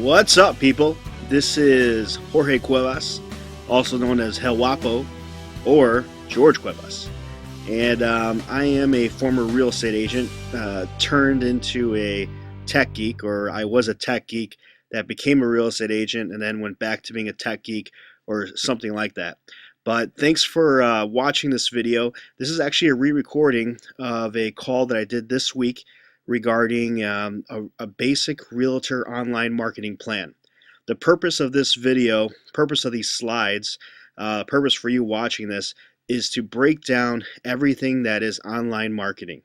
What's up, people? This is Jorge Cuevas, also known as El Guapo or George Cuevas. And I am a former real estate agent turned into a tech geek, or I was a tech geek that became a real estate agent and then went back to being a tech geek or something like that. But thanks for watching this video. This is actually a re-recording of a call that I did this week regarding a basic realtor online marketing plan. The purpose of this video, purpose of these slides, purpose for you watching this is to break down everything that is online marketing.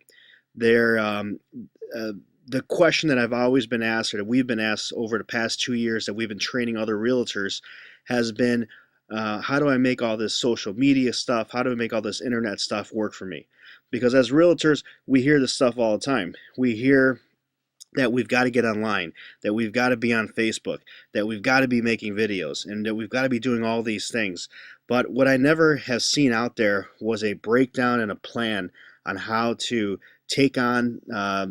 The question that I've always been asked, or that we've been asked over the past 2 years that we've been training other realtors, has been, how do I make all this social media stuff, how do I make all this internet stuff work for me? Because as realtors, we hear this stuff all the time. We hear that we've got to get online, that we've got to be on Facebook, that we've got to be making videos, and that we've got to be doing all these things. But what I never have seen out there was a breakdown and a plan on how to take on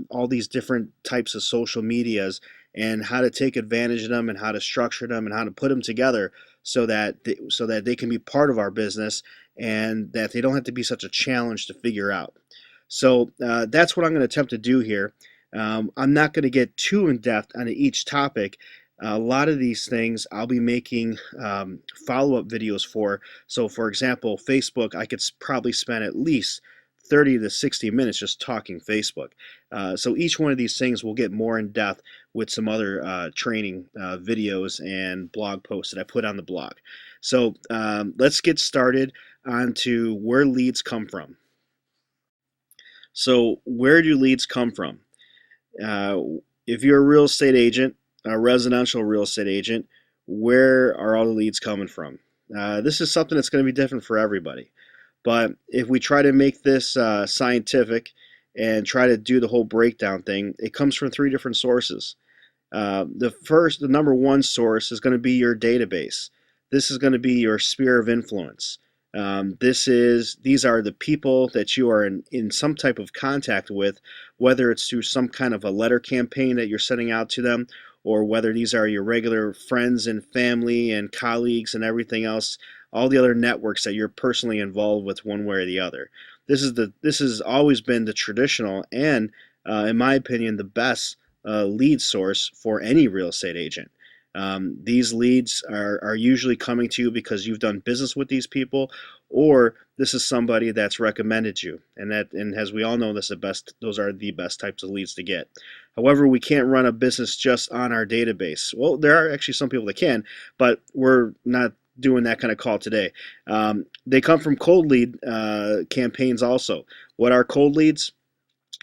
all these different types of social medias and how to take advantage of them and how to structure them and how to put them together so that they can be part of our business and that they don't have to be such a challenge to figure out. So that's what I'm going to attempt to do here. I'm not going to get too in-depth on each topic. A lot of these things I'll be making follow-up videos for. So for example, Facebook, I could probably spend at least 30 to 60 minutes just talking Facebook. So each one of these things will get more in depth with some other training videos and blog posts that I put on the blog. So let's get started on to where leads come from. So where do leads come from? If you're a real estate agent, a residential real estate agent, where are all the leads coming from? This is something that's going to be different for everybody. But if we try to make this scientific and try to do the whole breakdown thing, it comes from 3 different sources. The number one source is going to be your database. This is going to be your sphere of influence. These are the people that you are in some type of contact with, whether it's through some kind of a letter campaign that you're sending out to them, or whether these are your regular friends and family and colleagues and everything else, all the other networks that you're personally involved with one way or the other. This has always been the traditional and, in my opinion, the best lead source for any real estate agent. These leads are usually coming to you because you've done business with these people, or this is somebody that's recommended you, and as we all know, those are the best types of leads to get. However, we can't run a business just on our database. Well, there are actually some people that can, but we're not doing that kind of call today. They come from cold lead campaigns also. What are cold leads?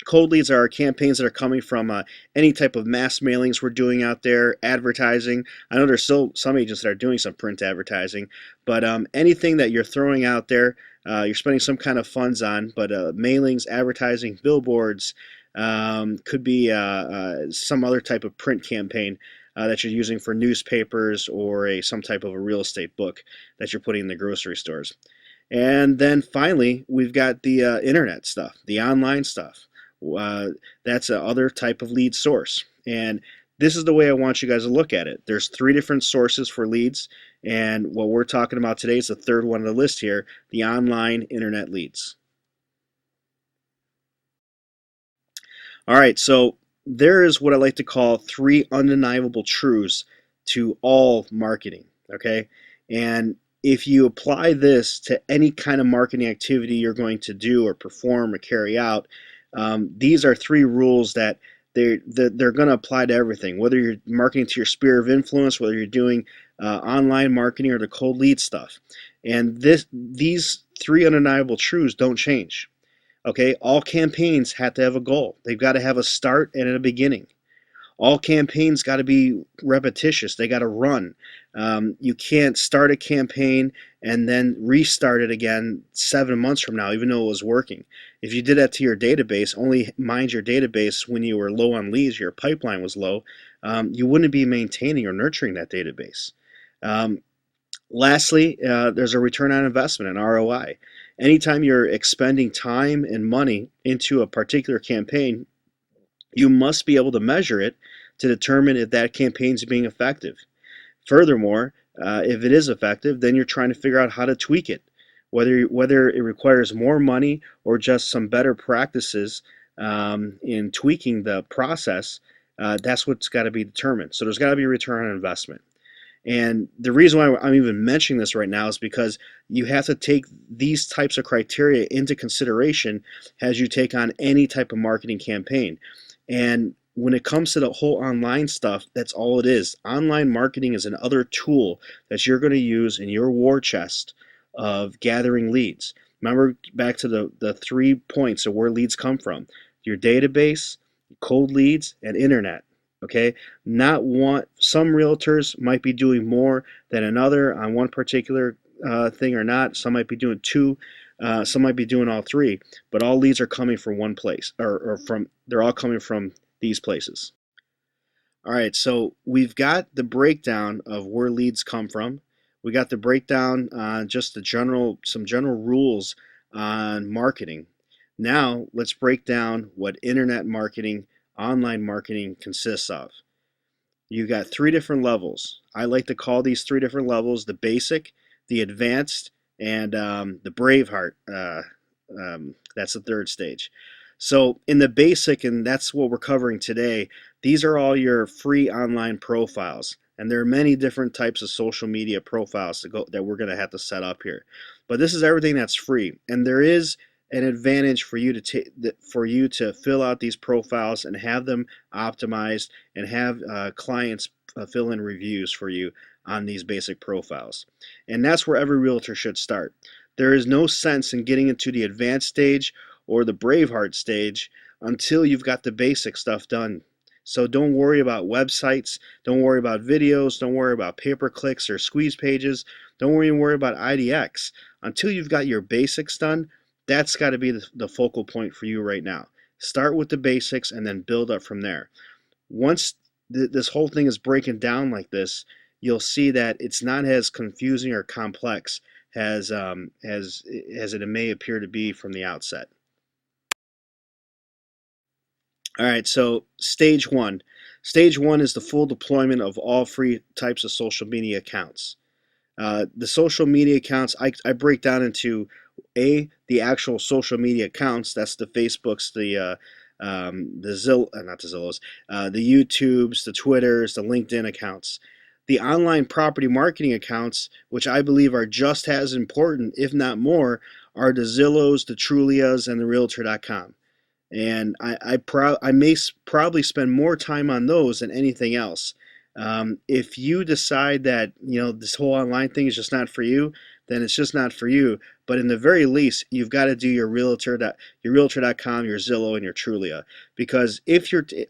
Cold leads are campaigns that are coming from any type of mass mailings we're doing out there, advertising. I know there's still some agents that are doing some print advertising, but anything that you're throwing out there, you're spending some kind of funds on, but mailings, advertising, billboards, could be some other type of print campaign that you're using for newspapers or some type of a real estate book that you're putting in the grocery stores. And then finally, we've got the internet stuff, the online stuff. That's another type of lead source, and this is the way I want you guys to look at it. There's 3 different sources for leads, and what we're talking about today is the third one on the list here, the online internet leads. All right, so there is what I like to call 3 undeniable truths to all marketing, okay? And if you apply this to any kind of marketing activity you're going to do or perform or carry out, these are 3 rules that they're going to apply to everything, whether you're marketing to your sphere of influence, whether you're doing online marketing or the cold lead stuff. And these 3 undeniable truths don't change. Okay, all campaigns have to have a goal. They've got to have a start and a beginning. All campaigns got to be repetitious. They got to run. You can't start a campaign and then restart it again 7 months from now, even though it was working. If you did that to your database, only mind your database when you were low on leads, your pipeline was low, you wouldn't be maintaining or nurturing that database. Lastly, there's a return on investment, an ROI. Anytime you're expending time and money into a particular campaign, you must be able to measure it to determine if that campaign is being effective. Furthermore, if it is effective, then you're trying to figure out how to tweak it, whether it requires more money or just some better practices in tweaking the process. That's what's got to be determined. So there's got to be a return on investment. And the reason why I'm even mentioning this right now is because you have to take these types of criteria into consideration as you take on any type of marketing campaign. And when it comes to the whole online stuff, that's all it is. Online marketing is another tool that you're going to use in your war chest of gathering leads. Remember back to the 3 points of where leads come from: your database, cold leads, and internet. Okay, not one. Some realtors might be doing more than another on one particular thing or not. Some might be doing two. Some might be doing all three. But all leads are coming from one place, or from. They're all coming from these places. All right, so we've got the breakdown of where leads come from. We got the breakdown on just some general rules on marketing. Now let's break down what internet marketing, online marketing consists of. You got three different levels. I like to call these three different levels the basic, the advanced, and the Braveheart. That's the third stage. So in the basic, and that's what we're covering today, these are all your free online profiles. And there are many different types of social media profiles that we're going to have to set up here. But this is everything that's free. And there is an advantage for you to fill out these profiles and have them optimized and have clients fill in reviews for you on these basic profiles. And that's where every realtor should start. There is no sense in getting into the advanced stage or the Braveheart stage until you've got the basic stuff done. So don't worry about websites, don't worry about videos, don't worry about pay-per-clicks or squeeze pages, don't even worry about IDX. Until you've got your basics done, that's got to be the focal point for you right now. Start with the basics and then build up from there. Once this whole thing is breaking down like this, you'll see that it's not as confusing or complex as it may appear to be from the outset. All right, so stage one. Stage one is the full deployment of all free types of social media accounts. The social media accounts I break down into the actual social media accounts. That's the Facebooks, not the Zillows, the YouTubes, the Twitters, the LinkedIn accounts. The online property marketing accounts, which I believe are just as important, if not more, are the Zillows, the Trulias, and the Realtor.com. And I may probably spend more time on those than anything else. If you decide that this whole online thing is just not for you, then it's just not for you. But in the very least, you've got to do your Realtor.com, your Zillow, and your Trulia, because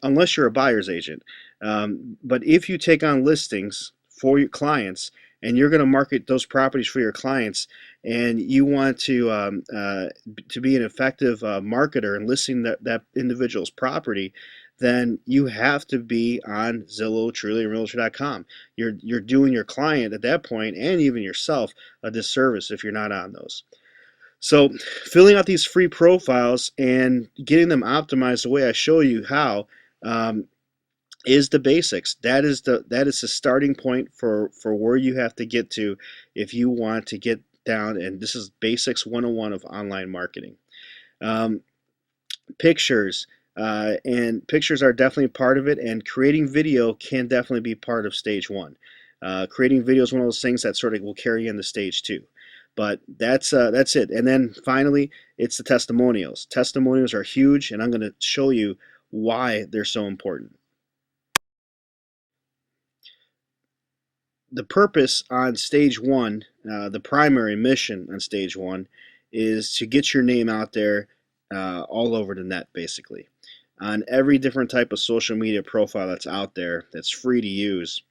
unless you're a buyer's agent, but if you take on listings for your clients and you're going to market those properties for your clients, and you want to be an effective marketer and listing that individual's property, then you have to be on Zillow, Trulia, and Realtor.com. You're doing your client at that point, and even yourself, a disservice if you're not on those. So filling out these free profiles and getting them optimized the way I show you how is the basics. That is the starting point for where you have to get to if you want to get down. And this is basics 101 of online marketing. Pictures. And pictures are definitely part of it, and creating video can definitely be part of stage one. Creating video is one of those things that sort of will carry you into stage two. But that's it. And then finally, it's the testimonials. Testimonials are huge, and I'm going to show you why they're so important. The purpose on stage one, the primary mission on stage one, is to get your name out there all over the net, basically. On every different type of social media profile that's out there that's free to use,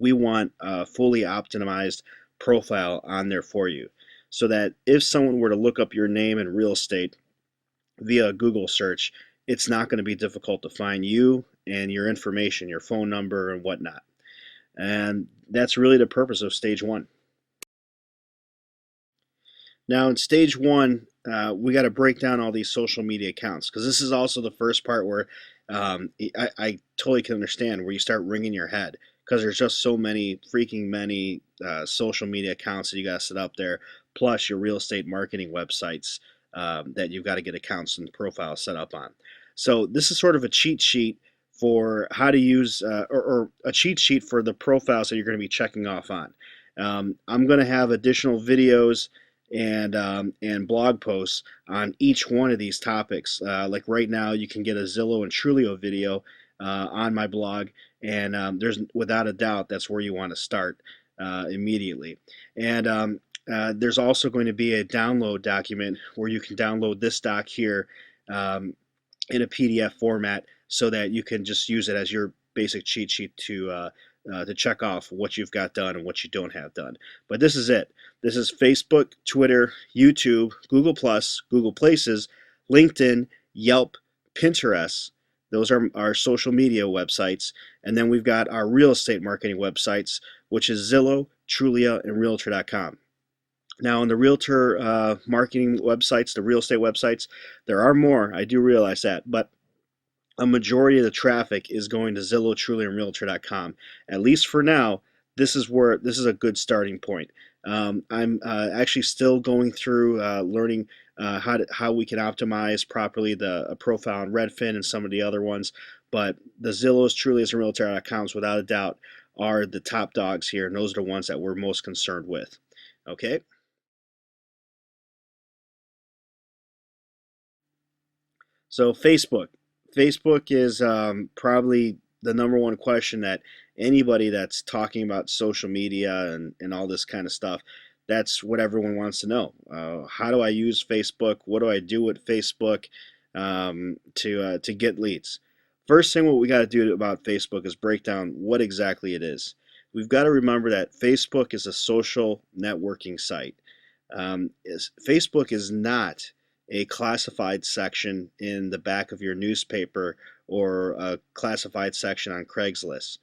we want a fully optimized profile on there for you, so that if someone were to look up your name in real estate via a Google search, it's not going to be difficult to find you and your information, your phone number and whatnot. And that's really the purpose of stage one. Now in stage one, we got to break down all these social media accounts, because this is also the first part where I totally can understand where you start wringing your head because there's just so many freaking many social media accounts that you got to set up there, plus your real estate marketing websites that you've got to get accounts and profiles set up on. So this is sort of a cheat sheet for how to use, or a cheat sheet for the profiles that you're going to be checking off on. I'm going to have additional videos and blog posts on each one of these topics. Like right now, you can get a Zillow and Trulio video on my blog, and there's without a doubt that's where you want to start immediately. And there's also going to be a download document where you can download this doc here um, in a PDF format so that you can just use it as your basic cheat sheet to check off what you've got done and what you don't have done. But this is it. This is Facebook, Twitter, YouTube, Google Plus, Google Places, LinkedIn, Yelp, Pinterest. Those are our social media websites. And then we've got our real estate marketing websites, which is Zillow, Trulia, and Realtor.com. Now, on the realtor marketing websites, the real estate websites, there are more. I do realize that, but a majority of the traffic is going to Zillow, Trulia, and Realtor.com. At least for now, this is a good starting point. I'm actually still going through learning how we can optimize properly the profile on Redfin and some of the other ones, but the Zillows, Trulias, and Realtor.coms, without a doubt, are the top dogs here, and those are the ones that we're most concerned with. Okay. So Facebook. Facebook is probably the number one question that anybody that's talking about social media and all this kind of stuff, that's what everyone wants to know. How do I use Facebook? What do I do with Facebook to get leads? First thing what we got to do about Facebook is break down what exactly it is. We've got to remember that Facebook is a social networking site. Facebook is not a classified section in the back of your newspaper or a classified section on Craigslist.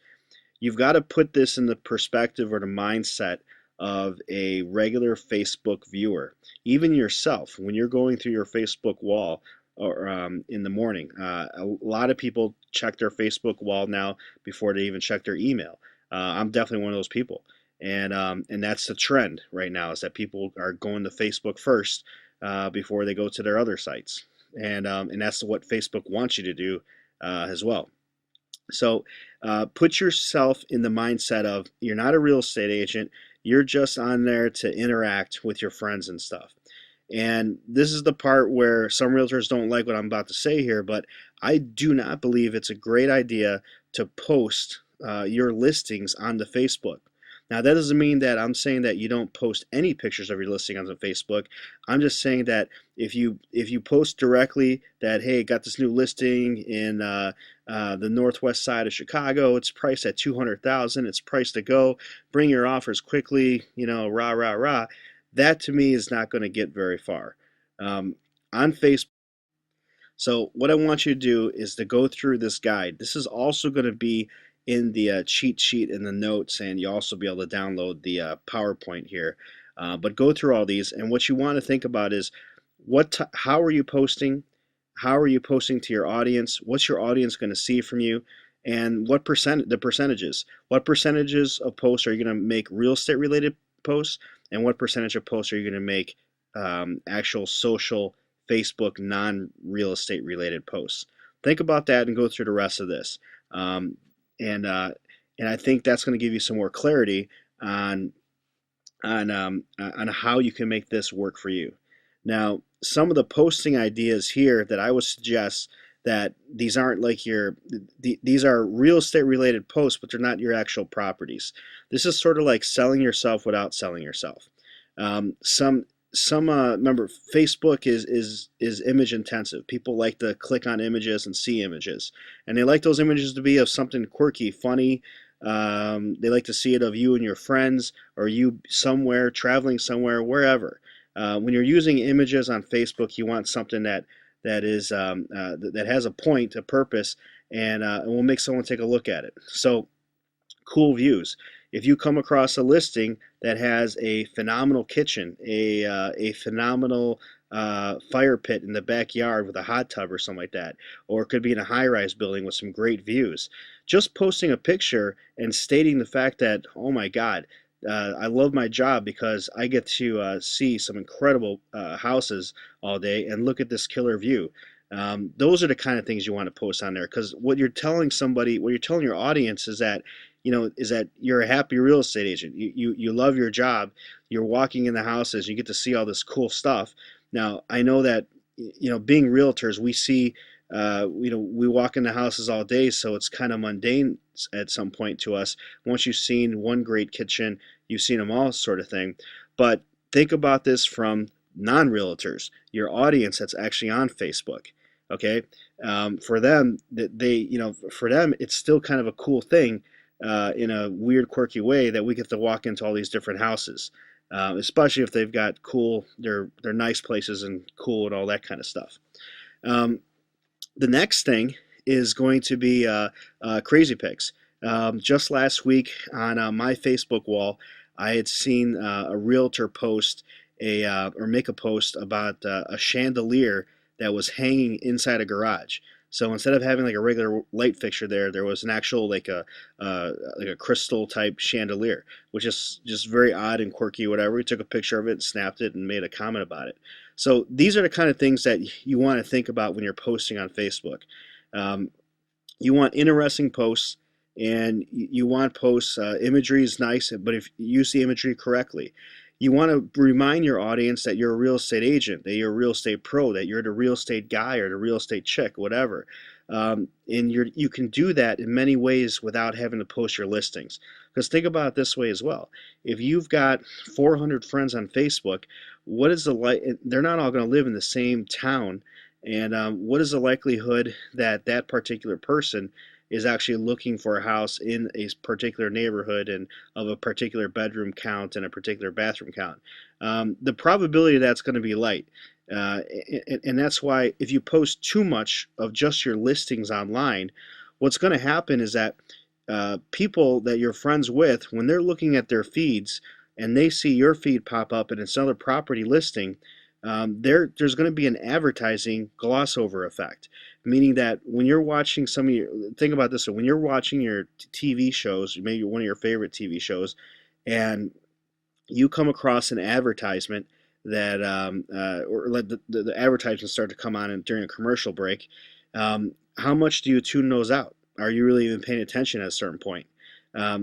You've got to put this in the perspective or the mindset of a regular Facebook viewer. Even yourself, when you're going through your Facebook wall or in the morning, a lot of people check their Facebook wall now before they even check their email. I'm definitely one of those people. And that's the trend right now is that people are going to Facebook first before they go to their other sites, and that's what Facebook wants you to do as well. So put yourself in the mindset of you're not a real estate agent. You're just on there to interact with your friends and stuff. And this is the part where some realtors don't like what I'm about to say here, but I do not believe it's a great idea to post your listings onto Facebook. Now, that doesn't mean that I'm saying that you don't post any pictures of your listing on Facebook. I'm just saying that if you post directly that, hey, got this new listing in the northwest side of Chicago, it's priced at 200,000, it's priced to go, bring your offers quickly, rah rah rah. That to me is not going to get very far on Facebook. So what I want you to do is to go through this guide. This is also going to be in the cheat sheet in the notes, and you'll also be able to download the PowerPoint here. But go through all these, and what you want to think about is how are you posting? How are you posting to your audience? What's your audience going to see from you? And the percentages. What percentages of posts are you going to make real estate related posts? And what percentage of posts are you going to make actual social Facebook non-real estate related posts? Think about that and go through the rest of this. Um, and and I think that's going to give you some more clarity on on how you can make this work for you. Now, some of the posting ideas here that I would suggest that these aren't like these are real estate related posts, but they're not your actual properties. This is sort of like selling yourself without selling yourself. Some remember Facebook is image intensive. People like to click on images and see images, and they like those images to be of something quirky, funny. They like to see it of you and your friends, or you somewhere traveling somewhere, wherever. When you're using images on Facebook, you want something that has a point, a purpose, and will make someone take a look at it. So cool views. If you come across a listing that has a phenomenal kitchen, a phenomenal fire pit in the backyard with a hot tub or something like that, or it could be in a high-rise building with some great views. Just posting a picture and stating the fact that, oh my God, I love my job because I get to see some incredible houses all day and look at this killer view. Those are the kind of things you want to post on there, because what you're telling somebody, what you're telling your audience is that, is that you're a happy real estate agent. You love your job. You're walking in the houses. You get to see all this cool stuff. Now, I know that, being realtors, we see, we walk in the houses all day, so it's kind of mundane at some point to us. Once you've seen one great kitchen, you've seen them all, sort of thing. But think about this from non-realtors, your audience that's actually on Facebook. Okay, for them, for them, it's still kind of a cool thing, in a weird, quirky way, that we get to walk into all these different houses, especially if they've got cool, they're nice places and cool and all that kind of stuff. Um, the next thing is going to be crazy pics. Just last week on my Facebook wall, I had seen a realtor post or make a post about a chandelier that was hanging inside a garage. So instead of having like a regular light fixture there, there was an actual like a crystal type chandelier, which is just very odd and quirky. Whatever. We took a picture of it, snapped it, and made a comment about it. So these are the kind of things that you want to think about when you're posting on Facebook. Um, you want interesting posts, and you want posts, imagery is nice, but if you use the imagery correctly, you want to remind your audience that you're a real estate agent, that you're a real estate pro, that you're the real estate guy or the real estate chick, whatever. And you can do that in many ways without having to post your listings. Because think about it this way as well. If you've got 400 friends on Facebook, what is the they're not all going to live in the same town, and what is the likelihood that that particular person is actually looking for a house in a particular neighborhood and of a particular bedroom count and a particular bathroom count? The probability of that's going to be light. And that's why if you post too much of just your listings online, what's going to happen is that people that you're friends with, when they're looking at their feeds and they see your feed pop up and it's another property listing, there's going to be an advertising gloss over effect, meaning that when you're watching some of your, think about this, so when you're watching your TV shows, maybe one of your favorite TV shows, and you come across an advertisement that, or let the advertisements start to come on during a commercial break, how much do you tune those out? Are you really even paying attention at a certain point?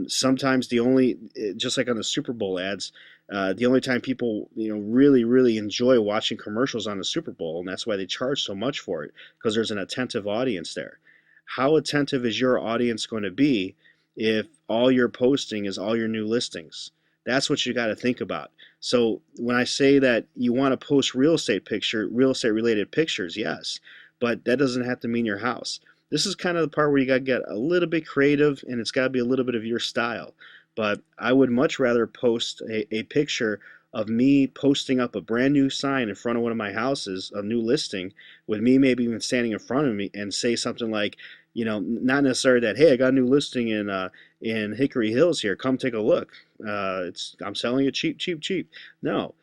Sometimes just like on the Super Bowl ads, the only time people really enjoy watching commercials on the Super Bowl, and that's why they charge so much for it, because there's an attentive audience there. How attentive is your audience going to be if all you're posting is all your new listings? That's what you got to think about. So when I say that you want to post real estate related pictures, yes, but that doesn't have to mean your house. This is kind of the part where you got to get a little bit creative, and it's got to be a little bit of your style. But I would much rather post a picture of me posting up a brand new sign in front of one of my houses, a new listing, with me maybe even standing in front of me, and say something like, not necessarily that, hey, I got a new listing in Hickory Hills here, come take a look. I'm selling it cheap, cheap, cheap. No,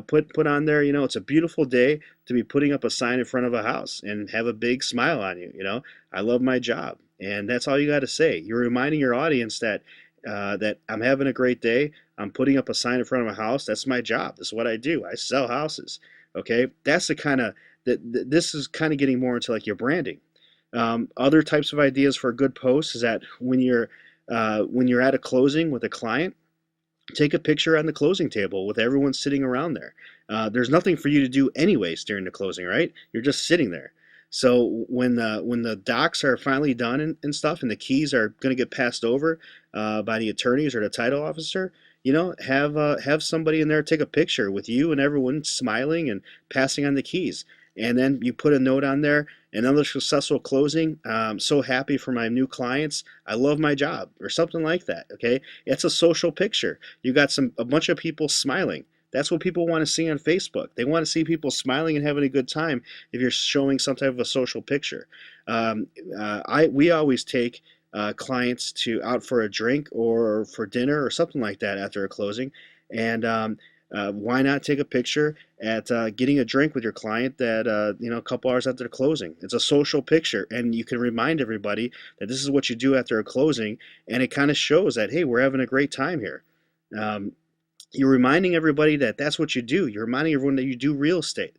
put on there, it's a beautiful day to be putting up a sign in front of a house, and have a big smile on you. I love my job, and that's all you got to say. You're reminding your audience that I'm having a great day. I'm putting up a sign in front of a house. That's my job. This is what I do. I sell houses. Okay, that's the kind of this is kind of getting more into like your branding. Other types of ideas for a good post is that when you're at a closing with a client, take a picture on the closing table with everyone sitting around there. There's nothing for you to do anyways during the closing, right? You're just sitting there. So when the docs are finally done and stuff, and the keys are going to get passed over by the attorneys or the title officer, have somebody in there take a picture with you and everyone smiling and passing on the keys. And then you put a note on there: another successful closing. I'm so happy for my new clients. I love my job, or something like that. Okay, it's a social picture. You got a bunch of people smiling. That's what people want to see on Facebook. They want to see people smiling and having a good time. If you're showing some type of a social picture, we always take clients out for a drink or for dinner or something like that after a closing, and Why not take a picture at getting a drink with your client that a couple hours after closing? It's a social picture, and you can remind everybody that this is what you do after a closing, and it kind of shows that, hey, we're having a great time here. Um, you're reminding everybody that that's what you do. You're reminding everyone that you do real estate,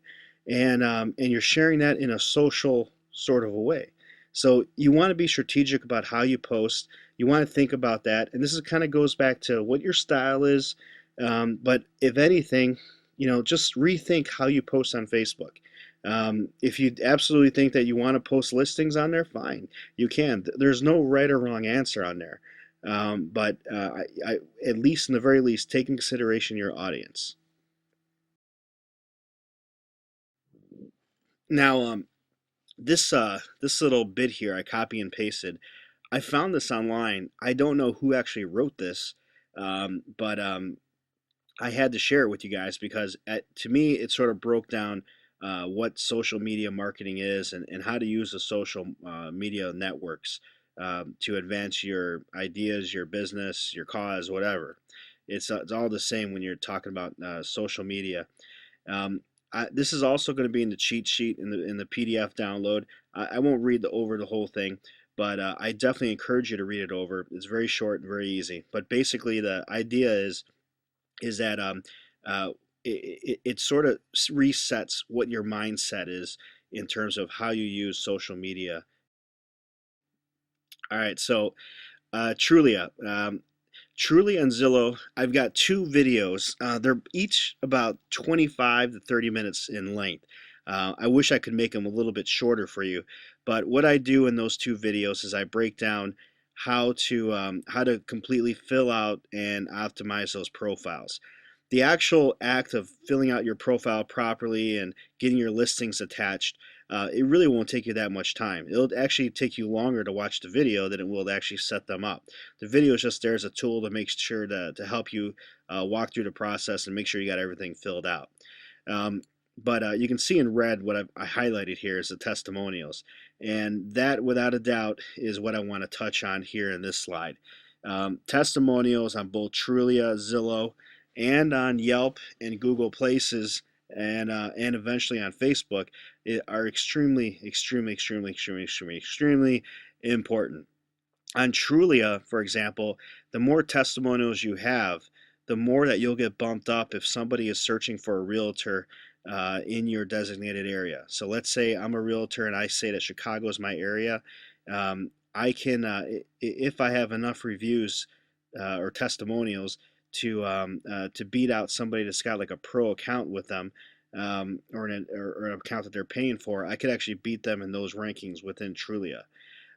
and you're sharing that in a social sort of a way. So you want to be strategic about how you post. You want to think about that, and this is kind of goes back to what your style is. But if anything, just rethink how you post on Facebook. If you absolutely think that you want to post listings on there, fine, you can. There's no right or wrong answer on there. But at least in the very least, take in consideration your audience. Now, this little bit here I copy and pasted. I found this online. I don't know who actually wrote this, but I had to share it with you guys because to me it sort of broke down what social media marketing is and how to use the social media networks to advance your ideas, your business, your cause, whatever. It's all the same when you're talking about social media. Um, this is also going to be in the cheat sheet in the PDF download. I won't read over the whole thing, but I definitely encourage you to read it over. It's very short and very easy. But basically, the idea is that uh, it sort of resets what your mindset is in terms of how you use social media. All right, so Trulia. Trulia and Zillow, I've got two videos. They're each about 25 to 30 minutes in length. I wish I could make them a little bit shorter for you, but what I do in those two videos is I break down how to completely fill out and optimize those profiles. The actual act of filling out your profile properly and getting your listings attached, it really won't take you that much time. It'll actually take you longer to watch the video than it will to actually set them up. The video is just there as a tool to make sure to help you walk through the process and make sure you got everything filled out. Um, but you can see in red what I highlighted here is the testimonials. And that, without a doubt, is what I want to touch on here in this slide. Testimonials on both Trulia, Zillow, and on Yelp and Google Places and eventually on Facebook are extremely, extremely, extremely, extremely, extremely, extremely important. On Trulia, for example, the more testimonials you have, the more that you'll get bumped up if somebody is searching for a realtor in your designated area. So let's say I'm a realtor and I say that Chicago is my area. I can, if I have enough reviews or testimonials to beat out somebody that's got like a pro account with them, or an account that they're paying for, I could actually beat them in those rankings within Trulia.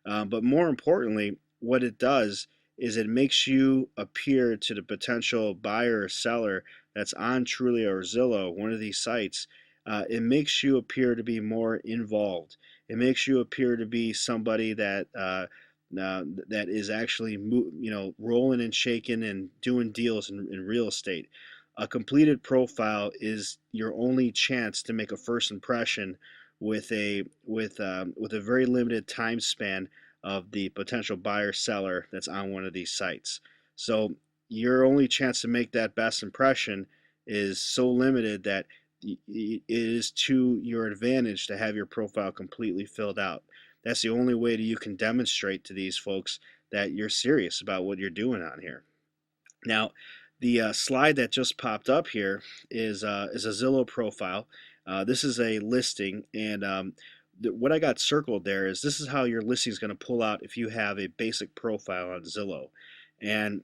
But more importantly, what it does is it makes you appear to the potential buyer or seller that's on Trulia or Zillow, one of these sites. It makes you appear to be more involved. It makes you appear to be somebody that is actually rolling and shaking and doing deals in real estate. A completed profile is your only chance to make a first impression with a very limited time span of the potential buyer seller that's on one of these sites. So your only chance to make that best impression is so limited that it is to your advantage to have your profile completely filled out. That's the only way that you can demonstrate to these folks that you're serious about what you're doing on here. Now, the slide that just popped up here is a Zillow profile. This is a listing, and what I got circled there is this is how your listing is going to pull out if you have a basic profile on Zillow. And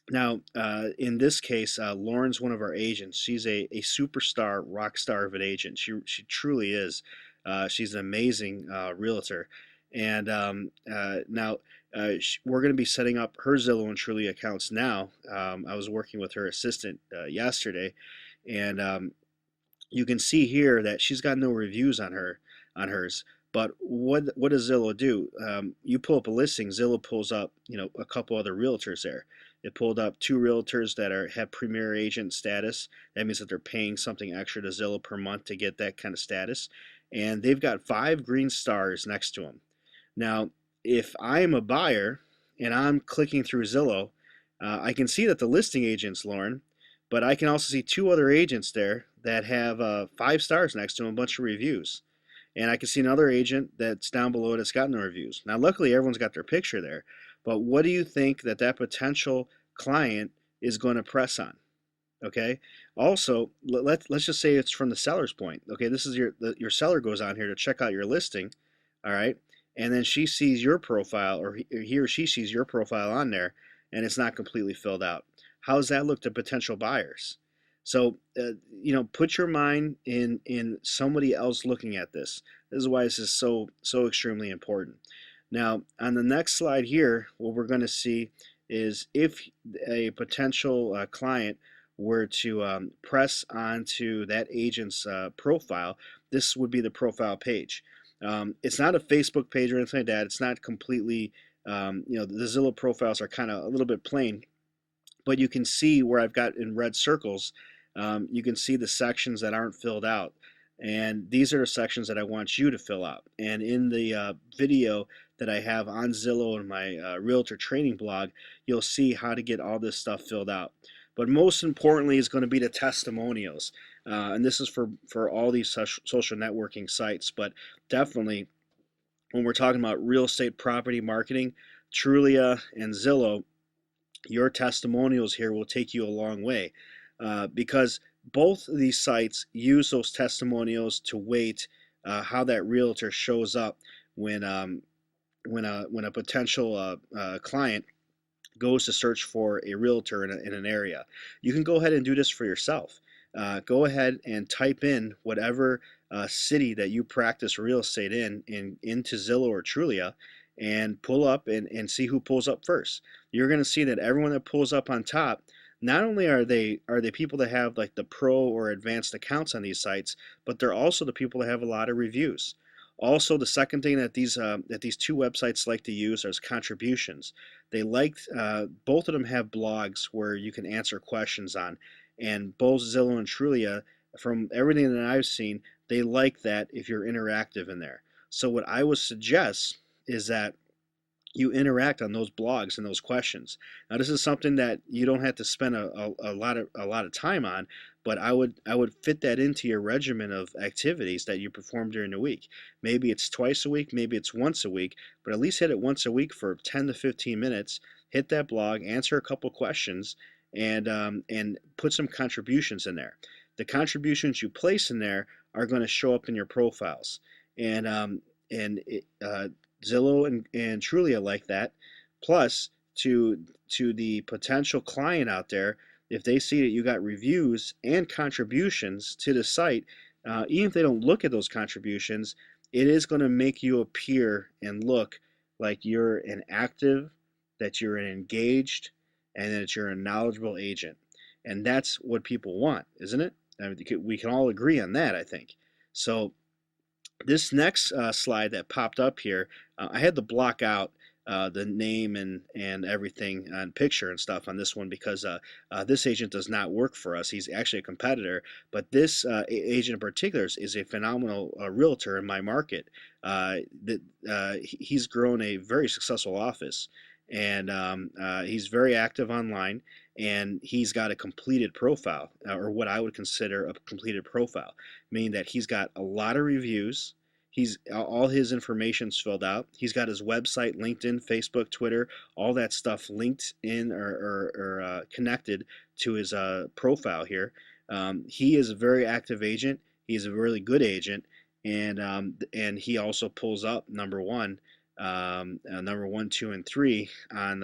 now, in this case, Lauren's one of our agents. She's a superstar, rock star of an agent. She truly is. She's an amazing realtor. And now we're going to be setting up her Zillow and Truly accounts now. I was working with her assistant yesterday, and you can see here that she's got no reviews on hers. But what does Zillow do? You pull up a listing, Zillow pulls up a couple other realtors there. It pulled up two realtors that have premier agent status. That means that they're paying something extra to Zillow per month to get that kind of status, and they've got 5 green stars next to them. Now, if I'm a buyer and I'm clicking through Zillow, I can see that the listing agent's Lauren, But I can also see two other agents there that have 5 stars next to them, a bunch of reviews. And I can see another agent that's down below that's got no reviews. Now, luckily, everyone's got their picture there. But what do you think that potential client is going to press on? Okay. Also, let's just say it's from the seller's point. Okay, this is your seller goes on here to check out your listing. All right, and then she sees your profile, or he or she sees your profile on there, and it's not completely filled out. How does that look to potential buyers? So, put your mind in somebody else looking at this. This is why this is so extremely important. Now, on the next slide here, what we're going to see is if a potential client were to press onto that agent's profile, this would be the profile page. It's not a Facebook page or anything like that. It's not completely, the Zillow profiles are kind of a little bit plain, but you can see where I've got in red circles, you can see the sections that aren't filled out. And these are the sections that I want you to fill out. And in the video that I have on Zillow and my Realtor training blog, you'll see how to get all this stuff filled out. But most importantly is going to be the testimonials. And this is for all these social networking sites. But definitely, when we're talking about real estate property marketing, Trulia and Zillow, your testimonials here will take you a long way, because both of these sites use those testimonials to weight how that realtor shows up when a potential client goes to search for a realtor in an area. You can go ahead and do this for yourself. Go ahead and type in whatever city that you practice real estate into Zillow or Trulia, and pull up and see who pulls up first. You're going to see that everyone that pulls up on top, not only are they people that have like the pro or advanced accounts on these sites, but they're also the people that have a lot of reviews. Also, the second thing that these two websites like to use is contributions. They like both of them have blogs where you can answer questions on, and both Zillow and Trulia, from everything that I've seen, they like that if you're interactive in there. So what I would suggest is that you interact on those blogs and those questions. Now, this is something that you don't have to spend a lot of time on, but I would fit that into your regimen of activities that you perform during the week. Maybe it's twice a week, maybe it's once a week, but at least hit it once a week for 10 to 15 minutes. Hit that blog, answer a couple questions, and put some contributions in there. The contributions you place in there are going to show up in your profiles, and Zillow and Trulia like that. Plus, to the potential client out there, if they see that you got reviews and contributions to the site, even if they don't look at those contributions, it is going to make you appear and look like you're an active, that you're an engaged, and that you're a knowledgeable agent. And that's what people want, isn't it? I mean, we can all agree on that, I think. So this next slide that popped up here, I had to block out the name and everything on picture and stuff on this one, because this agent does not work for us. He's actually a competitor, but this agent in particular is a phenomenal realtor in my market. He's grown a very successful office, and he's very active online, and he's got a completed profile, or what I would consider a completed profile, meaning that he's got a lot of reviews. He's all his information's filled out. He's got his website, LinkedIn, Facebook, Twitter, all that stuff linked in or connected to his profile here. He is a very active agent. He's a really good agent, and he also pulls up number one, two, and three on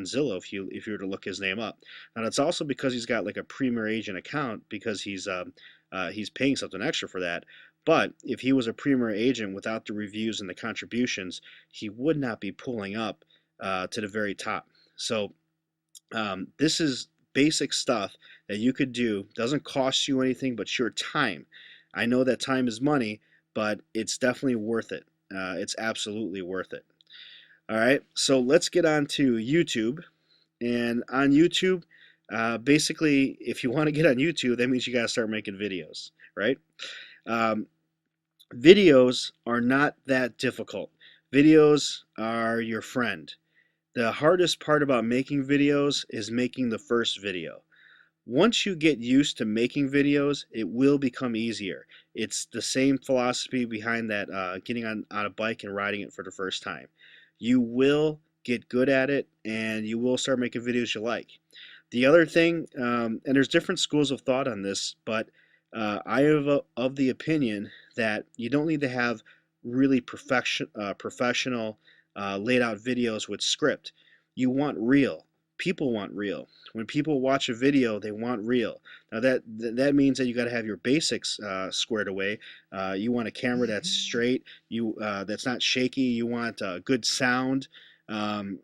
Zillow if you were to look his name up. Now that's also because he's got like a Premier Agent account, because he's paying something extra for that. But if he was a Premier Agent without the reviews and the contributions, he would not be pulling up to the very top. So this is basic stuff that you could do. Doesn't cost you anything but your time. I know that time is money, but it's definitely worth it. It's absolutely worth it. All right, so let's get on to YouTube. And on YouTube, basically, if you want to get on YouTube, that means you got to start making videos, right? Videos are not that difficult. Videos are your friend. The hardest part about making videos is making the first video. Once you get used to making videos, it will become easier. It's the same philosophy behind that getting on a bike and riding it for the first time. You will get good at it and you will start making videos you like. The other thing, and there's different schools of thought on this, but I am of the opinion that you don't need to have really professional laid out videos with script. You want real. People want real. When people watch a video, they want real. Now that means that you got to have your basics squared away. You want a camera that's straight, you that's not shaky. You want good sound, um,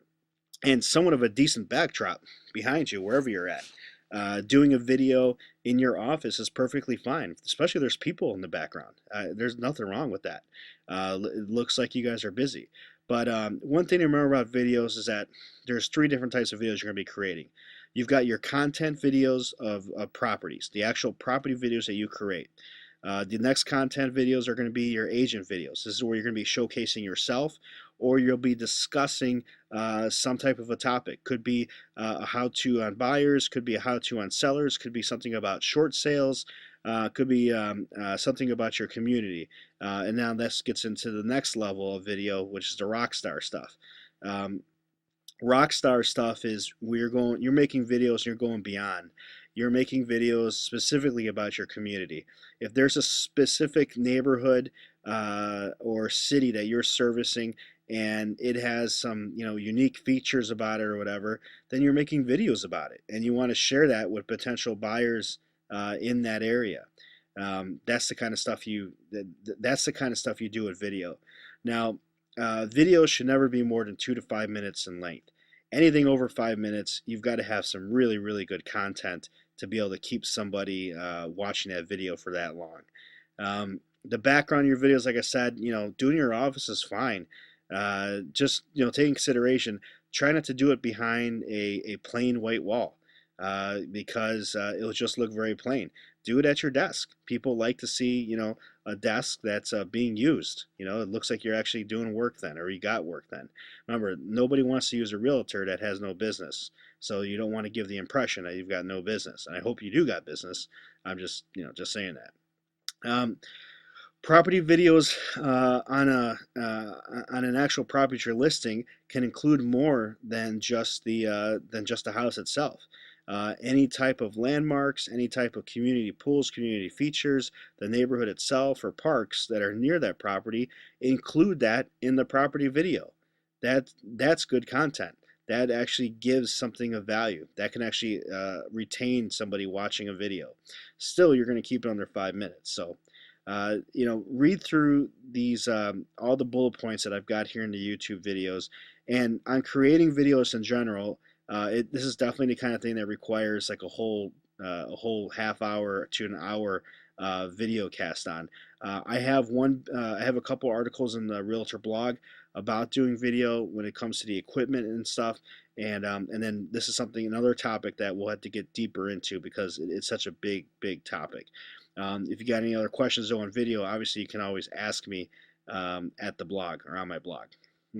and somewhat of a decent backdrop behind you wherever you're at. Doing a video in your office is perfectly fine, especially if there's people in the background. There's nothing wrong with that. It looks like you guys are busy. But one thing to remember about videos is that there's three different types of videos you're going to be creating. You've got your content videos of properties, the actual property videos that you create. The next content videos are going to be your agent videos. This is where you're going to be showcasing yourself, or you'll be discussing some type of a topic. Could be a how-to on buyers, could be a how-to on sellers, could be something about short sales, could be something about your community. And now this gets into the next level of video, which is the rock star stuff. Um, Rockstar stuff is you're making videos and you're going beyond. You're making videos specifically about your community. If there's a specific neighborhood or city that you're servicing and it has some unique features about it or whatever, then you're making videos about it and you want to share that with potential buyers in that area. That's the kind of stuff that's the kind of stuff you do with video. Now, videos should never be more than 2 to 5 minutes in length. Anything over 5 minutes, you've got to have some really, really good content to be able to keep somebody watching that video for that long. The background of your videos, like I said, doing your office is fine. Just taking consideration, try not to do it behind a plain white wall because it'll just look very plain. Do it at your desk. People like to see, a desk that's being used. It looks like you're actually doing work then, or you got work then. Remember, nobody wants to use a realtor that has no business. So you don't want to give the impression that you've got no business. And I hope you do got business. I'm just saying that. Property videos on an actual property you're listing can include more than just the house itself. Any type of landmarks, any type of community pools, community features, the neighborhood itself, or parks that are near that property, include that in the property video. That's good content. That actually gives something of value. That can actually retain somebody watching a video. Still, you're going to keep it under 5 minutes. So read through these all the bullet points that I've got here in the YouTube videos, and on creating videos in general. This is definitely the kind of thing that requires like a whole half hour to an hour video cast on. I have I have a couple articles in the Realtor blog about doing video when it comes to the equipment and stuff, and then this is another topic that we'll have to get deeper into because it's such a big topic. If you got any other questions though on video, obviously you can always ask me at the blog or on my blog.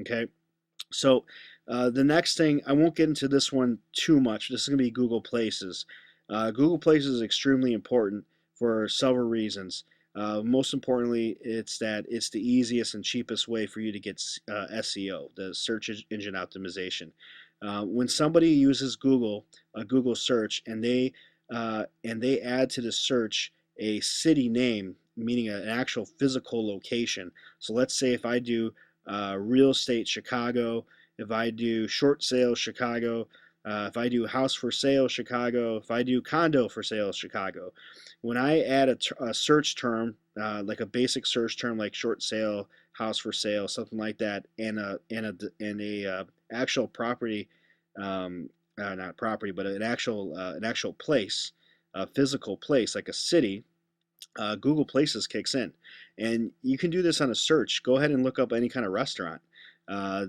Okay. So the next thing, I won't get into this one too much. This is going to be Google Places. Google Places is extremely important for several reasons. Most importantly, it's that it's the easiest and cheapest way for you to get SEO, the search engine optimization. When somebody uses a Google search, and they add to the search a city name, meaning an actual physical location. So let's say if I do real estate Chicago, if I do short sales Chicago, if I do house for sale Chicago, if I do condo for sale Chicago, when I add a search term, like a basic search term like short sale, house for sale, something like that, and a actual property, not property, but an actual place, a physical place like a city, Google Places kicks in. And you can do this on a search. Go ahead and look up any kind of restaurant.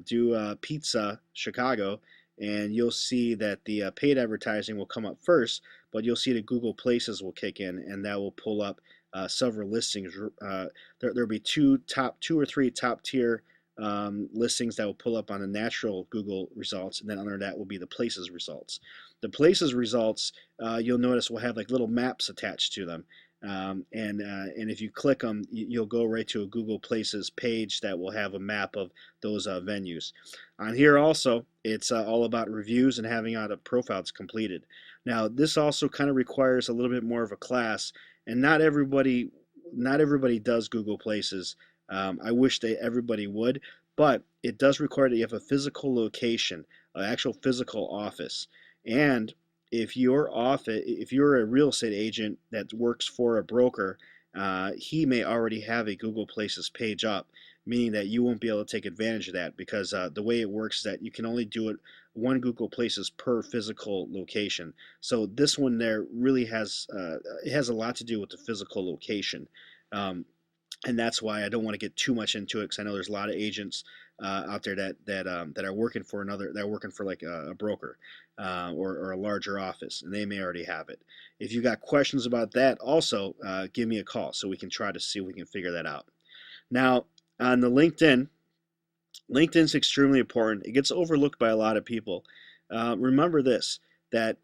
Do Pizza Chicago, and you'll see that the paid advertising will come up first, but you'll see the Google Places will kick in, and that will pull up several listings. There'll be two or three top tier listings that will pull up on the natural Google results, and then under that will be the places results. The places results, you'll notice, will have like little maps attached to them. And if you click them, you'll go right to a Google Places page that will have a map of those venues. On here also, it's all about reviews and having all the profiles completed. Now, this also kind of requires a little bit more of a class, and not everybody does Google Places. I wish everybody would, but it does require that you have a physical location, an actual physical office, and if you're a real estate agent that works for a broker, he may already have a Google Places page up, meaning that you won't be able to take advantage of that because the way it works is that you can only do it one Google Places per physical location. So this one there really has it has a lot to do with the physical location. Um, and that's why I don't want to get too much into it because I know there's a lot of agents out there that are working for like a broker or a larger office, and they may already have it. If you got questions about that, also give me a call so we can try to see if we can figure that out. Now on the LinkedIn's extremely important. It gets overlooked by a lot of people. Remember this, that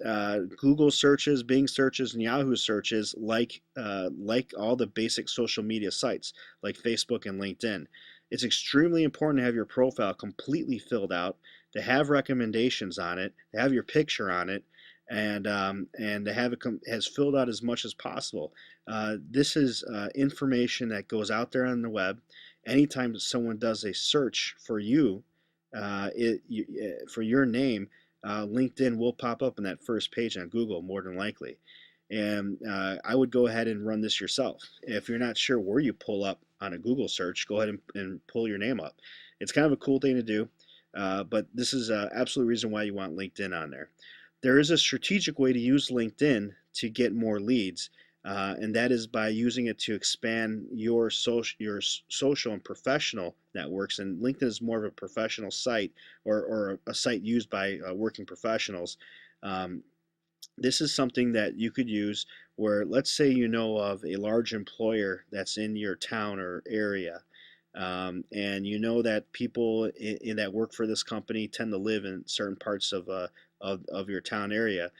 Google searches, Bing searches, and Yahoo searches, like all the basic social media sites like Facebook and LinkedIn. It's extremely important to have your profile completely filled out, to have recommendations on it, to have your picture on it, and to have it has filled out as much as possible. This is information that goes out there on the web. Anytime someone does a search for you, for your name, LinkedIn will pop up in that first page on Google more than likely. And I would go ahead and run this yourself. If you're not sure where you pull up on a Google search, go ahead and pull your name up. It's kind of a cool thing to do, but this is absolute reason why you want LinkedIn on there. There is a strategic way to use LinkedIn to get more leads, and that is by using it to expand your social and professional networks. And LinkedIn is more of a professional site, or a site used by working professionals. Um, this is something that you could use where, let's say, you know of a large employer that's in your town or area, and you know that people that work for this company tend to live in certain parts of your town area.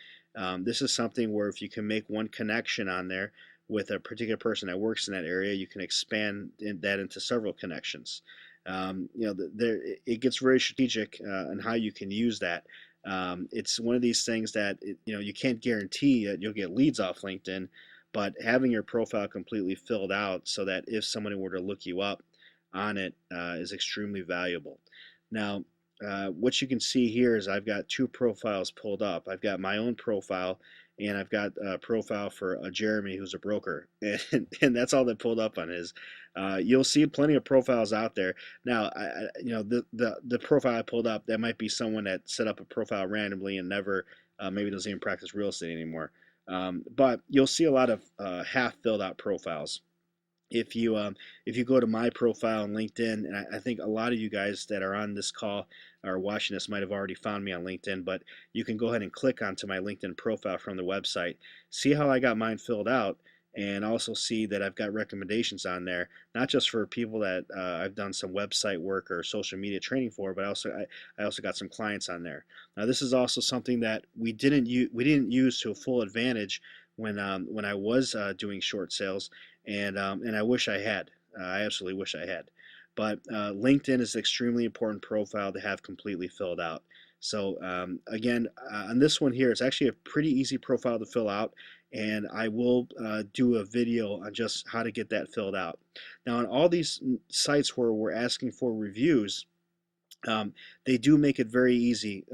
This is something where if you can make one connection on there with a particular person that works in that area, you can expand that into several connections. It gets very strategic on how you can use that. It's one of these things that you can't guarantee that you'll get leads off LinkedIn, but having your profile completely filled out so that if somebody were to look you up on it is extremely valuable. Now, what you can see here is I've got two profiles pulled up. I've got my own profile, and I've got a profile for Jeremy, who's a broker, and that's all that pulled up on his. You'll see plenty of profiles out there. Now, the profile I pulled up, that might be someone that set up a profile randomly and never maybe doesn't even practice real estate anymore. But you'll see a lot of half filled out profiles. If you go to my profile on LinkedIn, and I think a lot of you guys that are on this call or watching this might have already found me on LinkedIn, but you can go ahead and click onto my LinkedIn profile from the website, see how I got mine filled out, and also see that I've got recommendations on there, not just for people that I've done some website work or social media training for, but I also got some clients on there. Now, this is also something that we didn't use to a full advantage when I was doing short sales, and I wish I had. I absolutely wish I had. But LinkedIn is an extremely important profile to have completely filled out. So again, on this one here, it's actually a pretty easy profile to fill out, and I will do a video on just how to get that filled out. Now, on all these sites where we're asking for reviews, they do make it very easy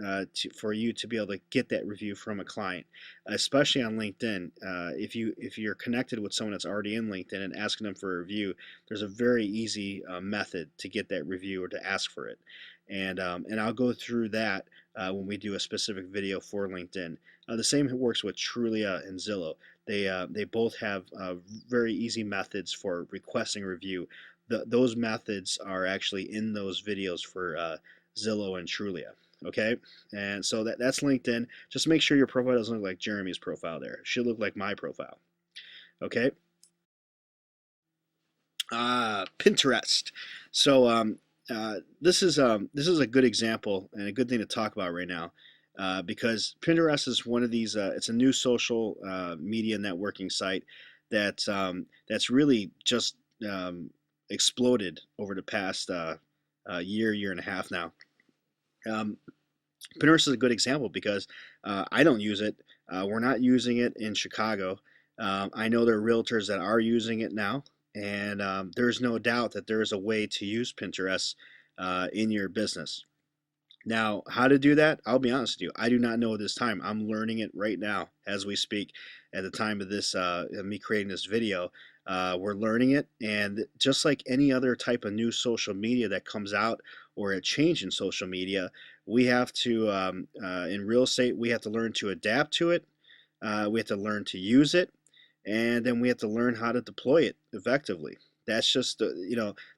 for you to be able to get that review from a client, especially on LinkedIn. If you're connected with someone that's already in LinkedIn and asking them for a review, there's a very easy method to get that review or to ask for it, and I'll go through that when we do a specific video for LinkedIn. The same works with Trulia and Zillow. They both have very easy methods for requesting review. Those methods are actually in those videos for Zillow and Trulia. Okay, and so that's LinkedIn. Just make sure your profile doesn't look like Jeremy's profile there. It should look like my profile. Okay. Pinterest. So this is a good example and a good thing to talk about right now, because Pinterest is one of these. It's a new social media networking site that's really just um, exploded over the past year and a half now. Um, Pinterest is a good example because I don't use it. We're not using it in Chicago. I know there are realtors that are using it now, and there's no doubt that there is a way to use Pinterest in your business. Now, how to do that? I'll be honest with you. I do not know at this time. I'm learning it right now as we speak. At the time of this, me creating this video, we're learning it. And just like any other type of new social media that comes out or a change in social media, we have to, in real estate, we have to learn to adapt to it. We have to learn to use it, and then we have to learn how to deploy it effectively. That's just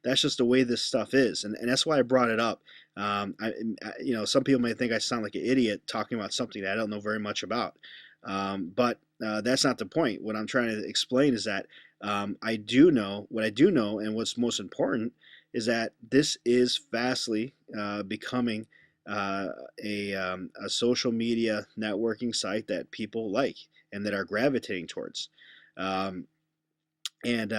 that's just the way this stuff is, and that's why I brought it up. Some people might think I sound like an idiot talking about something that I don't know very much about, but that's not the point. What I'm trying to explain is that I do know what I do know, and what's most important is that this is fastly becoming a social media networking site that people like and that are gravitating towards. Um, and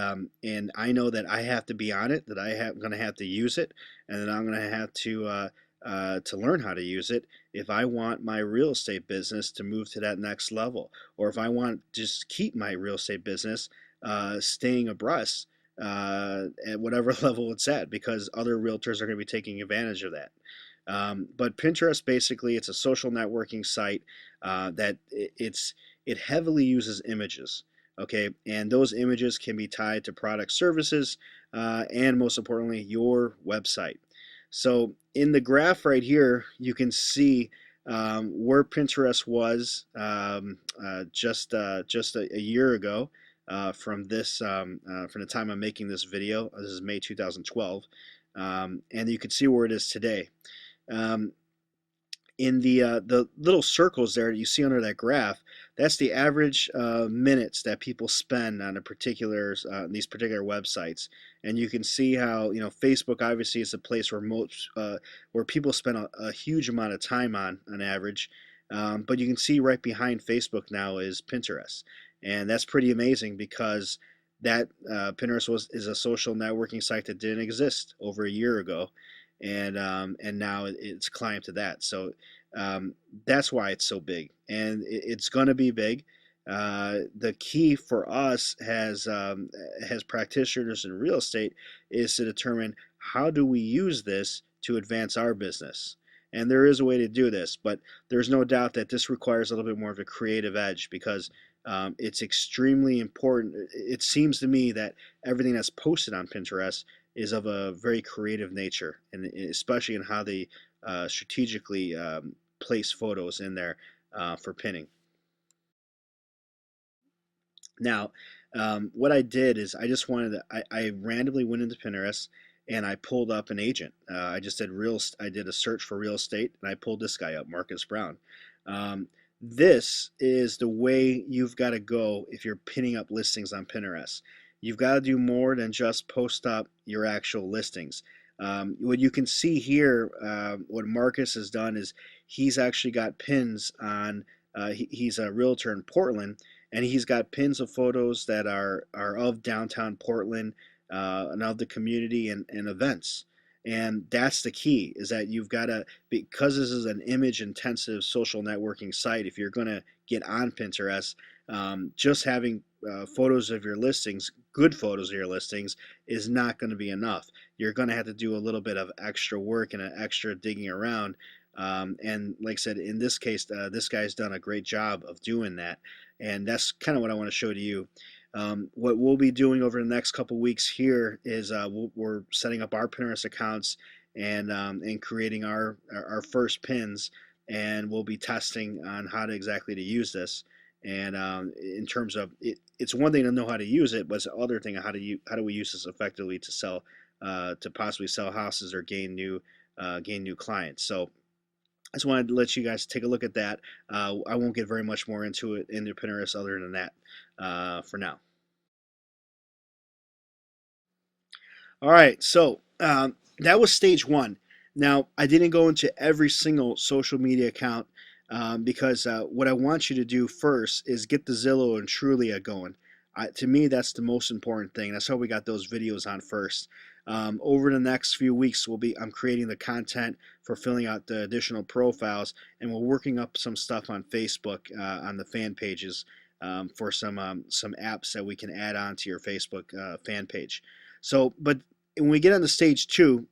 I know that I have to be on it, that I'm going to have to use it, and that I'm going to have to learn how to use it if I want my real estate business to move to that next level, or if I want to just keep my real estate business staying abreast at whatever level it's at, because other realtors are going to be taking advantage of that. But Pinterest basically it's a social networking site that it heavily uses images. Okay, and those images can be tied to product services and most importantly your website. So in the graph right here, you can see where Pinterest was just a year ago from the time I'm making this video. This is May 2012, and you can see where it is today. Um, in the little circles there you see under that graph, that's the average minutes that people spend on a particular these particular websites, and you can see how Facebook obviously is a place where most where people spend a huge amount of time on average, but you can see right behind Facebook now is Pinterest, and that's pretty amazing because that Pinterest is a social networking site that didn't exist over a year ago, and now it's climbed to that. So um, that's why it's so big, and it's going to be big. The key for us as practitioners in real estate is to determine how do we use this to advance our business. And there is a way to do this, but there's no doubt that this requires a little bit more of a creative edge because it's extremely important. It seems to me that everything that's posted on Pinterest is of a very creative nature, and especially in how they strategically place photos in there for pinning. Now, what I did is I just wanted to, I randomly went into Pinterest and I pulled up an agent. I just did I did a search for real estate and I pulled this guy up, Marcus Brown. Um, this is the way you've got to go if you're pinning up listings on Pinterest. You've got to do more than just post up your actual listings. What you can see here, what Marcus has done is he's actually got pins on. He's a realtor in Portland, and he's got pins of photos that are of downtown Portland and of the community and events. And that's the key is that you've got to, because this is an image intensive social networking site, if you're going to get on Pinterest, just having photos of your listings, good photos of your listings, is not going to be enough. You're going to have to do a little bit of extra work and an extra digging around. And like I said, in this case, this guy's done a great job of doing that. And that's kind of what I want to show to you. What we'll be doing over the next couple weeks here is we're setting up our Pinterest accounts and creating our first pins, and we'll be testing on how to exactly to use this. And in terms of it, it's one thing to know how to use it, but it's the other thing how do we use this effectively to sell to possibly sell houses or gain new clients. So I just wanted to let you guys take a look at that. I won't get very much more into Pinterest other than that for now. All right, so That was stage one. Now, I didn't go into every single social media account because what I want you to do first is get the Zillow and Trulia going. To me, that's the most important thing. That's how we got those videos on first. Over the next few weeks, I'm creating the content for filling out the additional profiles, and we're working up some stuff on Facebook on the fan pages for some apps that we can add on to your Facebook fan page. So, but when we get on to stage two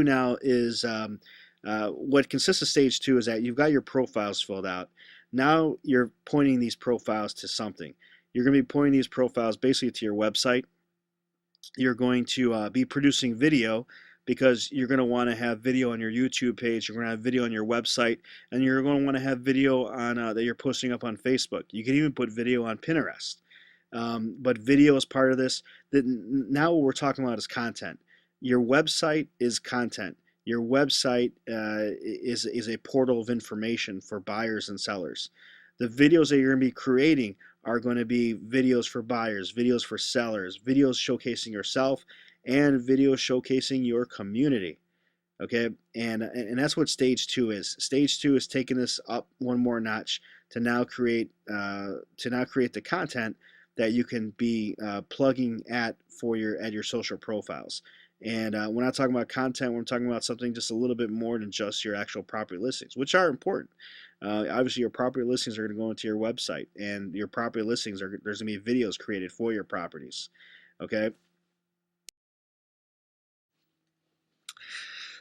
now is what consists of stage two is that you've got your profiles filled out. Now you're pointing these profiles to something. You're going to be pointing these profiles basically to your website. You're going to be producing video because you're going to want to have video on your YouTube page. You're going to have video on your website, and you're going to want to have video on that you're posting up on Facebook. You can even put video on Pinterest. But video is part of this. Now what we're talking about is content. Your website is content. Your website is a portal of information for buyers and sellers. The videos that you're going to be creating are going to be videos for buyers, videos for sellers, videos showcasing yourself, and videos showcasing your community. Okay, and that's what stage two is. Stage two is taking this up one more notch to now create the content that you can be plugging for your social profiles. And we're not talking about content. We're talking about something just a little bit more than just your actual property listings, which are important. Obviously, your property listings are going to go into your website, and your property listings there's going to be videos created for your properties. Okay.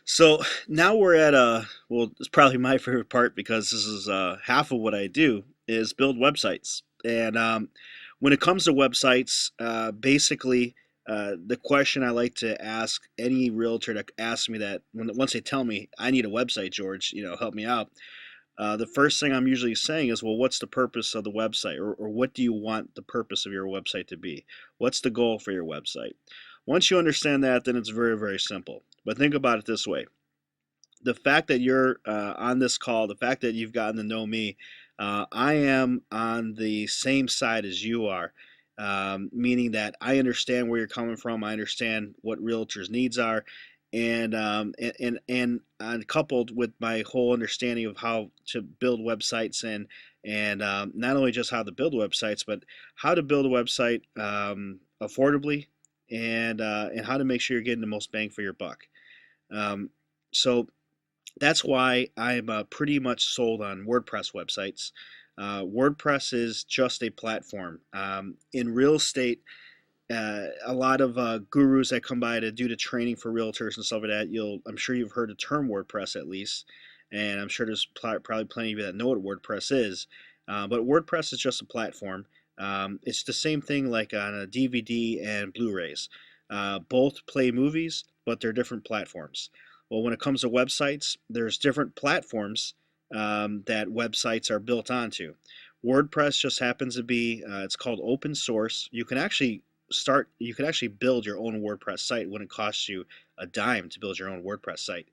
So now we're at well, it's probably my favorite part because this is half of what I do is build websites. And when it comes to websites, basically, the question I like to ask any realtor that asks me that once they tell me I need a website, George, help me out. The first thing I'm usually saying is, well, what's the purpose of the website, or what do you want the purpose of your website to be? What's the goal for your website? Once you understand that, then it's very, very simple. But think about it this way: the fact that you're on this call, the fact that you've gotten to know me, I am on the same side as you are, meaning that I understand where you're coming from. I understand what realtors' needs are, and coupled with my whole understanding of how to build websites and not only just how to build websites, but how to build a website affordably and how to make sure you're getting the most bang for your buck. Um, so that's why I'm pretty much sold on WordPress websites. WordPress is just a platform. In real estate, a lot of gurus that come by to do the training for realtors and stuff like that, I'm sure you've heard the term WordPress at least, and I'm sure there's probably plenty of you that know what WordPress is. But WordPress is just a platform. It's the same thing like on a DVD and Blu-rays. Both play movies, but they're different platforms. Well, when it comes to websites, there's different platforms that websites are built onto. WordPress just happens to be, it's called open source. You can actually build your own WordPress site. It wouldn't cost you a dime to build your own WordPress site.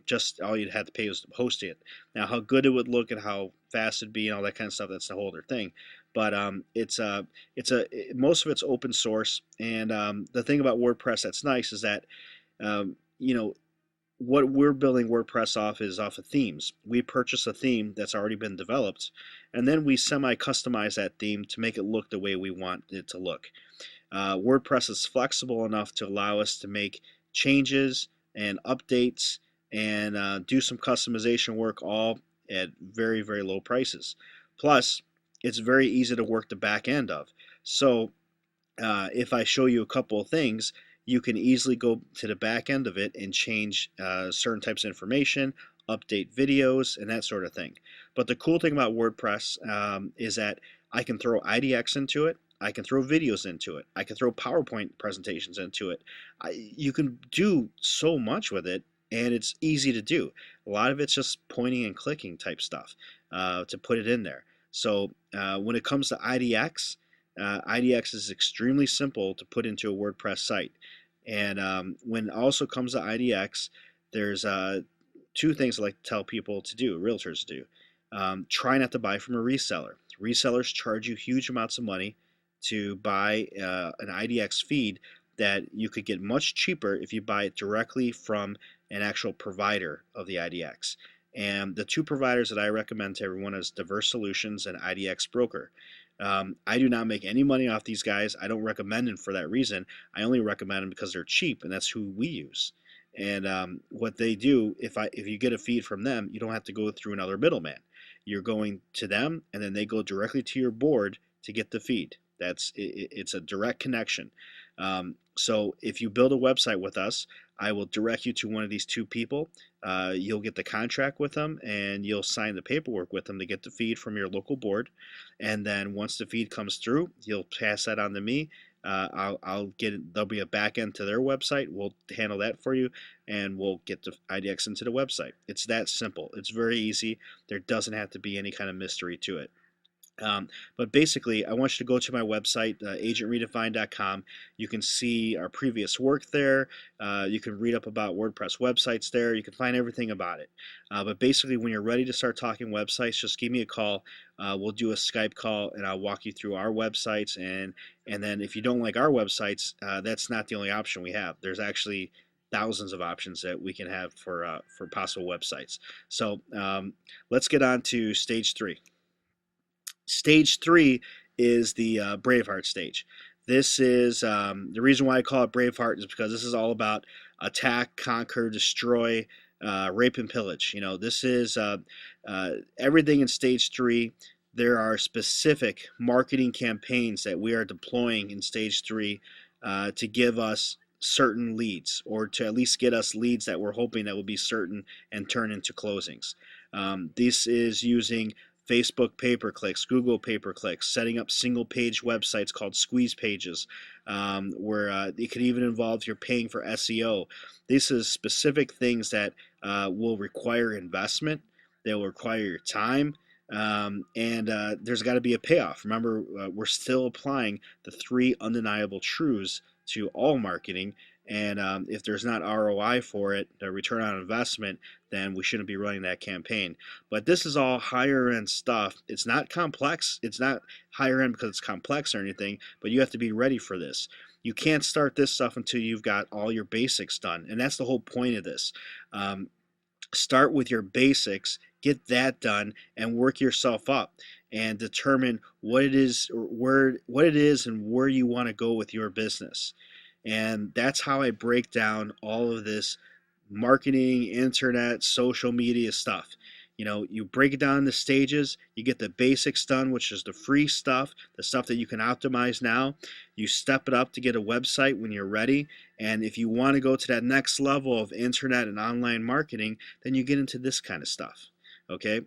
Just all you'd have to pay was to host it. Now, how good it would look and how fast it'd be and all that kind of stuff, that's the whole other thing. But most of it's open source. And the thing about WordPress that's nice is that, you know, what we're building WordPress off of themes. We purchase a theme that's already been developed, and then we semi-customize that theme to make it look the way we want it to look. WordPress is flexible enough to allow us to make changes and updates and do some customization work all at very, very low prices. Plus, it's very easy to work the back end of. So if I show you a couple of things, you can easily go to the back end of it and change certain types of information, update videos, and that sort of thing. But the cool thing about WordPress is that I can throw IDX into it. I can throw videos into it. I can throw PowerPoint presentations into it. You can do so much with it, and it's easy to do. A lot of it's just pointing and clicking type stuff to put it in there. So when it comes to IDX is extremely simple to put into a WordPress site. And when it also comes to IDX, there's two things I like to tell people to do, realtors to do. Try not to buy from a reseller. Resellers charge you huge amounts of money to buy an IDX feed that you could get much cheaper if you buy it directly from an actual provider of the IDX. And the two providers that I recommend to everyone is Diverse Solutions and IDX Broker. I do not make any money off these guys. I don't recommend them for that reason. I only recommend them because they're cheap, and that's who we use. And what they do, if you get a feed from them, you don't have to go through another middleman. You're going to them, and then they go directly to your board to get the feed. It's a direct connection. So if you build a website with us, I will direct you to one of these two people. You'll get the contract with them, and you'll sign the paperwork with them to get the feed from your local board. And then once the feed comes through, you'll pass that on to me. I'll get it. There'll be a back end to their website. We'll handle that for you, and we'll get the IDX into the website. It's that simple. It's very easy. There doesn't have to be any kind of mystery to it. But basically, I want you to go to my website, agentredefined.com. You can see our previous work there. You can read up about WordPress websites there. You can find everything about it. But basically, when you're ready to start talking websites, just give me a call. We'll do a Skype call, and I'll walk you through our websites. And then if you don't like our websites, that's not the only option we have. There's actually thousands of options that we can have for possible websites. So let's get on to stage 3. Stage 3 is the Braveheart stage. This is the reason why I call it Braveheart is because this is all about attack, conquer, destroy, rape, and pillage. This is everything in stage 3. There are specific marketing campaigns that we are deploying in stage 3 to give us certain leads, or to at least get us leads that we're hoping that will be certain and turn into closings. This is using Facebook pay-per-clicks, Google pay-per-clicks, setting up single-page websites called squeeze pages, where it could even involve you're paying for SEO. This is specific things that will require investment. They will require your time, and there's got to be a payoff. Remember, we're still applying the 3 undeniable truths to all marketing. And if there's not ROI for it, the return on investment, then we shouldn't be running that campaign. But this is all higher end stuff. It's not complex. It's not higher end because it's complex or anything, but you have to be ready for this. You can't start this stuff until you've got all your basics done. And that's the whole point of this. Start with your basics, get that done, and work yourself up and determine what it is, and where you want to go with your business. And that's how I break down all of this marketing, internet, social media stuff. You break it down into stages. You get the basics done, which is the free stuff, the stuff that you can optimize now. You step it up to get a website when you're ready. And if you want to go to that next level of internet and online marketing, then you get into this kind of stuff. Okay,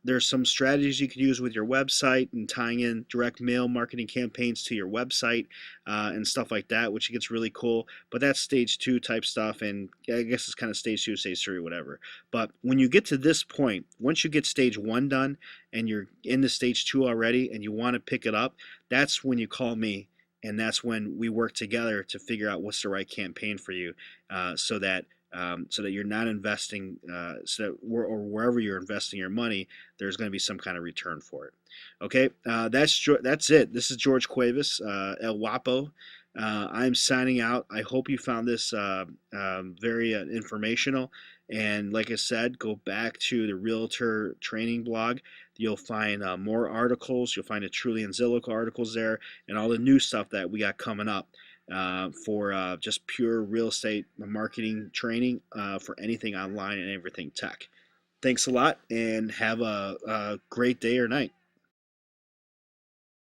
there's some strategies you could use with your website and tying in direct mail marketing campaigns to your website and stuff like that, which gets really cool. But that's stage 2 type stuff, and I guess it's kind of stage 2, stage 3, whatever. But when you get to this point, once you get stage 1 done and you're into stage 2 already and you want to pick it up, that's when you call me. And that's when we work together to figure out what's the right campaign for you, so that you're not investing, or wherever you're investing your money, there's going to be some kind of return for it. Okay, that's it. This is George Cuevas, El Guapo. I'm signing out. I hope you found this very informational. And like I said, go back to the Realtor training blog. You'll find more articles. You'll find the Truly and Zillow articles there, and all the new stuff that we got coming up for just pure real estate marketing training for anything online and everything tech. Thanks a lot, and have a great day or night.